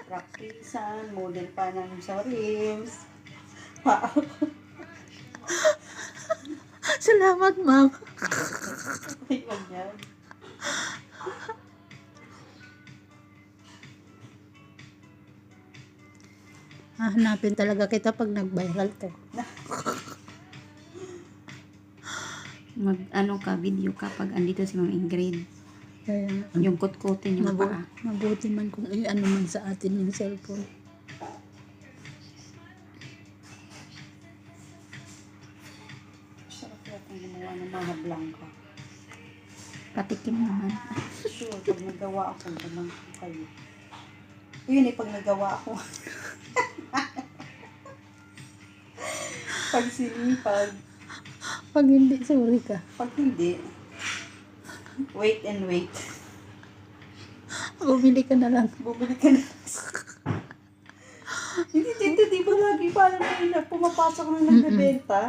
Praktisan, model pa namin sa rims. Salamat, ma'am. Ay, wag yan. Hahanapin talaga kita pag nag-viral to. Ano ka, video ka pag andito si Ma'am Ingrid. Kaya, Yung kutkutin yung paa. mabuti man kung ano man sa atin yung cellphone. Sarap yata ang gumawa ng mga blanca. Patikim naman. Sure, pag nagawa ako, naman ko kayo. Yun pag nagawa ako. Pag sinipag, Pag hindi, sorry ka. pag hindi, wait and wait. Bumili ka na lang. Bumili ka na. Hindi dito, di ba lagi parang may pumapasok na nagbebenta?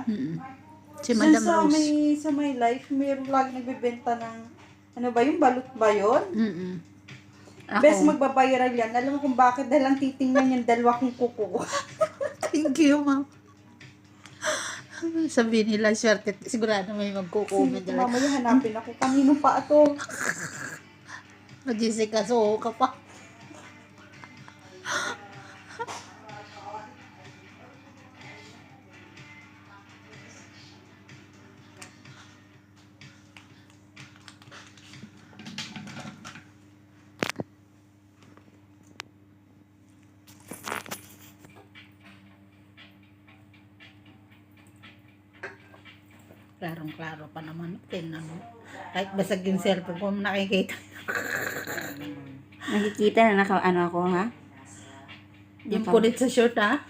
Si Dun Madam sa Rose. sa my life, mayroon lagi nagbebenta ng, ano ba yung balot ba yun? Ako, Best magbabayaran yan. Alam mo kung bakit? Dahil ang titingnan yung dalawa kong kuko. Thank you, ma'am. Sabihin nila, swerte. Sigurado may magko-comment nila. Mamaya hanapin ako. Kanino pa ito? Jessica, so ka pa. Klarong-klaro pa naman. Tingnan mo. Kahit basag yung cellphone ko, nakikita. nakikita na ano ako, ha? Yung kulit sa shirt, ha?